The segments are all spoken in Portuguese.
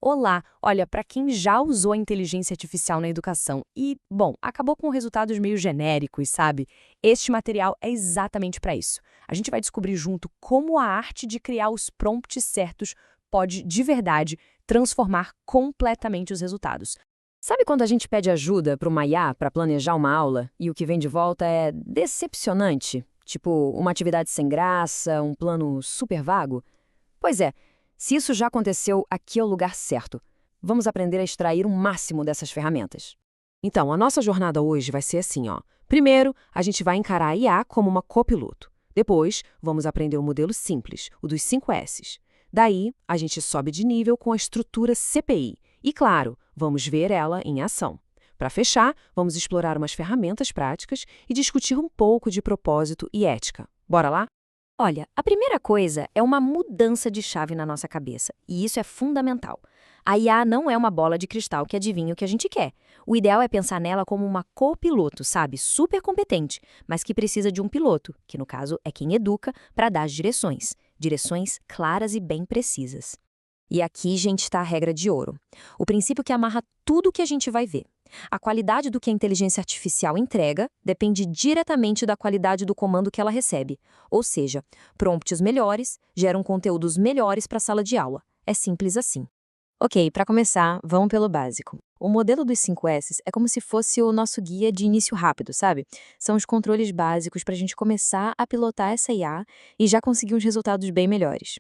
Olá, olha, para quem já usou a inteligência artificial na educação e, bom, acabou com resultados meio genéricos, sabe? Este material é exatamente para isso. A gente vai descobrir junto como a arte de criar os prompts certos pode, de verdade, transformar completamente os resultados. Sabe quando a gente pede ajuda para uma IA para planejar uma aula e o que vem de volta é decepcionante? Tipo, uma atividade sem graça, um plano super vago? Pois é, se isso já aconteceu, aqui é o lugar certo. Vamos aprender a extrair o máximo dessas ferramentas. Então, a nossa jornada hoje vai ser assim, ó. Primeiro, a gente vai encarar a IA como uma copiloto. Depois, vamos aprender o modelo simples, o dos 5 S's. Daí, a gente sobe de nível com a estrutura CPI. E, claro, vamos ver ela em ação. Para fechar, vamos explorar umas ferramentas práticas e discutir um pouco de propósito e ética. Bora lá? Olha, a primeira coisa é uma mudança de chave na nossa cabeça, e isso é fundamental. A IA não é uma bola de cristal que adivinha o que a gente quer. O ideal é pensar nela como uma copiloto, sabe? Super competente, mas que precisa de um piloto, que no caso é quem educa, para dar as direções. Direções claras e bem precisas. E aqui, gente, está a regra de ouro. O princípio que amarra tudo o que a gente vai ver. A qualidade do que a inteligência artificial entrega depende diretamente da qualidade do comando que ela recebe. Ou seja, prompts melhores geram conteúdos melhores para a sala de aula. É simples assim. Ok, para começar, vamos pelo básico. O modelo dos 5 S's é como se fosse o nosso guia de início rápido, sabe? São os controles básicos para a gente começar a pilotar essa IA e já conseguir uns resultados bem melhores.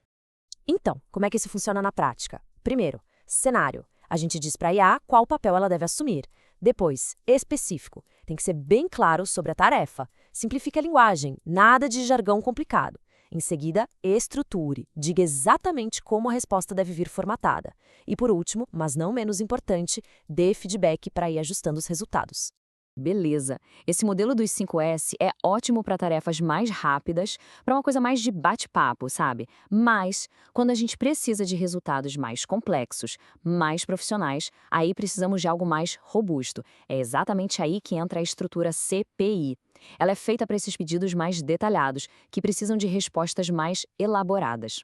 Então, como é que isso funciona na prática? Primeiro, cenário. A gente diz para a IA qual papel ela deve assumir. Depois, específico. Tem que ser bem claro sobre a tarefa. Simplifique a linguagem, nada de jargão complicado. Em seguida, estruture. Diga exatamente como a resposta deve vir formatada. E por último, mas não menos importante, dê feedback para ir ajustando os resultados. Beleza. Esse modelo dos 5S é ótimo para tarefas mais rápidas, para uma coisa mais de bate-papo, sabe? Mas, quando a gente precisa de resultados mais complexos, mais profissionais, aí precisamos de algo mais robusto. É exatamente aí que entra a estrutura CPI. Ela é feita para esses pedidos mais detalhados, que precisam de respostas mais elaboradas.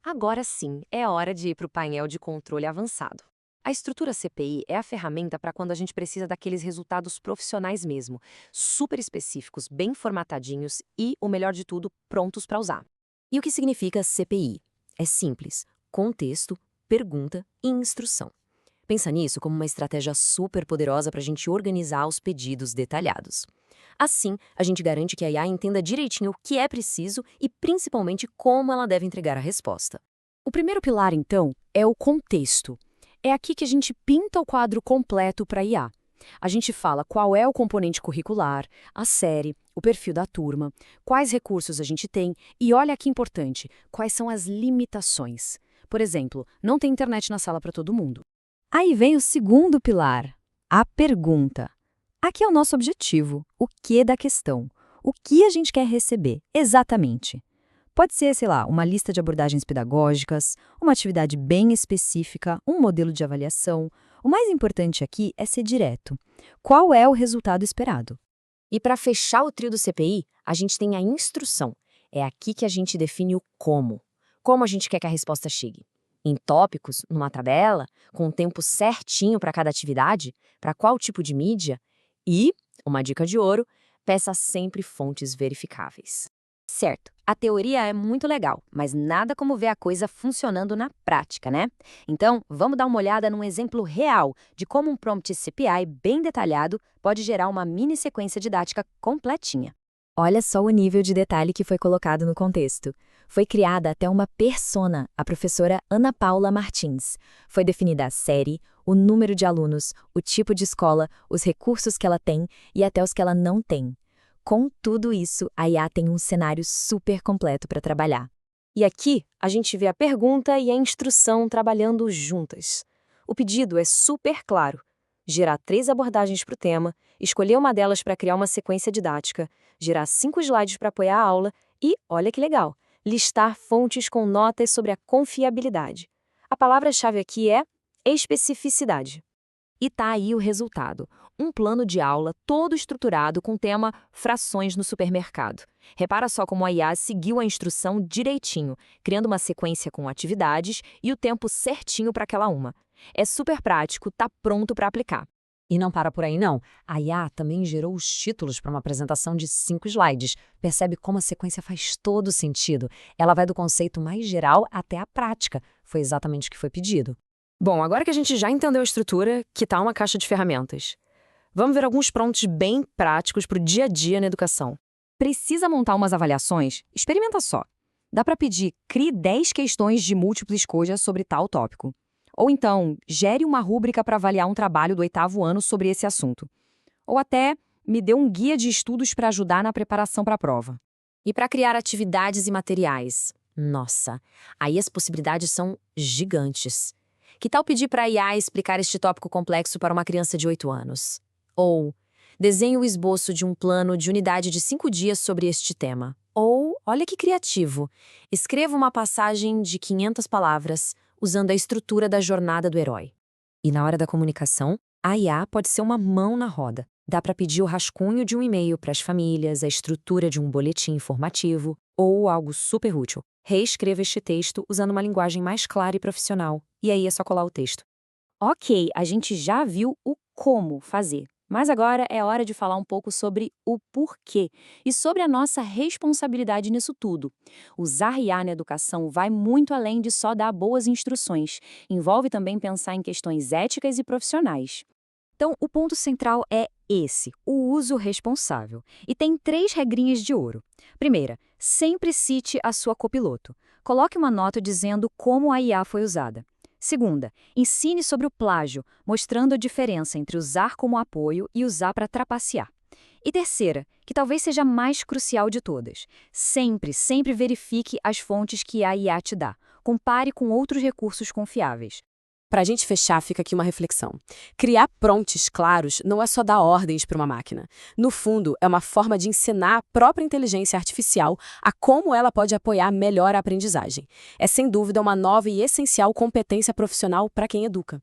Agora sim, é hora de ir para o painel de controle avançado. A estrutura CPI é a ferramenta para quando a gente precisa daqueles resultados profissionais mesmo, super específicos, bem formatadinhos e, o melhor de tudo, prontos para usar. E o que significa CPI? É simples: contexto, pergunta e instrução. Pensa nisso como uma estratégia super poderosa para a gente organizar os pedidos detalhados. Assim, a gente garante que a IA entenda direitinho o que é preciso e, principalmente, como ela deve entregar a resposta. O primeiro pilar, então, é o contexto. É aqui que a gente pinta o quadro completo para a IA. A gente fala qual é o componente curricular, a série, o perfil da turma, quais recursos a gente tem e, olha que importante, quais são as limitações. Por exemplo, não tem internet na sala para todo mundo. Aí vem o segundo pilar, a pergunta. Aqui é o nosso objetivo, o que da questão. O que a gente quer receber, exatamente. Pode ser, sei lá, uma lista de abordagens pedagógicas, uma atividade bem específica, um modelo de avaliação. O mais importante aqui é ser direto. Qual é o resultado esperado? E para fechar o trio do CPI, a gente tem a instrução. É aqui que a gente define o como. Como a gente quer que a resposta chegue. Em tópicos, numa tabela, com um tempo certinho para cada atividade, para qual tipo de mídia. E, uma dica de ouro, peça sempre fontes verificáveis. Certo, a teoria é muito legal, mas nada como ver a coisa funcionando na prática, né? Então, vamos dar uma olhada num exemplo real de como um prompt CPI bem detalhado pode gerar uma mini sequência didática completinha. Olha só o nível de detalhe que foi colocado no contexto. Foi criada até uma persona, a professora Ana Paula Martins. Foi definida a série, o número de alunos, o tipo de escola, os recursos que ela tem e até os que ela não tem. Com tudo isso, a IA tem um cenário super completo para trabalhar. E aqui, a gente vê a pergunta e a instrução trabalhando juntas. O pedido é super claro. Gerar 3 abordagens para o tema, escolher uma delas para criar uma sequência didática, gerar 5 slides para apoiar a aula e, olha que legal, listar fontes com notas sobre a confiabilidade. A palavra-chave aqui é especificidade. E tá aí o resultado. Um plano de aula todo estruturado com o tema frações no supermercado. Repara só como a IA seguiu a instrução direitinho, criando uma sequência com atividades e o tempo certinho para aquela uma. É super prático, tá pronto para aplicar. E não para por aí, não. A IA também gerou os títulos para uma apresentação de 5 slides. Percebe como a sequência faz todo sentido. Ela vai do conceito mais geral até a prática. Foi exatamente o que foi pedido. Bom, agora que a gente já entendeu a estrutura, que tal uma caixa de ferramentas? Vamos ver alguns prompts bem práticos para o dia a dia na educação. Precisa montar umas avaliações? Experimenta só. Dá para pedir, crie 10 questões de múltipla escolha sobre tal tópico. Ou então, gere uma rúbrica para avaliar um trabalho do 8º ano sobre esse assunto. Ou até, me dê um guia de estudos para ajudar na preparação para a prova. E para criar atividades e materiais? Nossa, aí as possibilidades são gigantes. Que tal pedir para a IA explicar este tópico complexo para uma criança de 8 anos? Ou, desenhe o esboço de um plano de unidade de 5 dias sobre este tema. Ou, olha que criativo, escreva uma passagem de 500 palavras usando a estrutura da jornada do herói. E na hora da comunicação, a IA pode ser uma mão na roda. Dá para pedir o rascunho de um e-mail para as famílias, a estrutura de um boletim informativo ou algo super útil. Reescreva este texto usando uma linguagem mais clara e profissional. E aí é só colar o texto. Ok, a gente já viu o como fazer. Mas agora é hora de falar um pouco sobre o porquê e sobre a nossa responsabilidade nisso tudo. Usar IA na educação vai muito além de só dar boas instruções. Envolve também pensar em questões éticas e profissionais. Então, o ponto central é esse, o uso responsável. E tem 3 regrinhas de ouro. Primeira, sempre cite a sua copiloto. Coloque uma nota dizendo como a IA foi usada. Segunda, ensine sobre o plágio, mostrando a diferença entre usar como apoio e usar para trapacear. E terceira, que talvez seja a mais crucial de todas. Sempre verifique as fontes que a IA te dá. Compare com outros recursos confiáveis. Para a gente fechar, fica aqui uma reflexão. Criar prompts claros não é só dar ordens para uma máquina. No fundo, é uma forma de ensinar a própria inteligência artificial a como ela pode apoiar melhor a aprendizagem. É, sem dúvida, uma nova e essencial competência profissional para quem educa.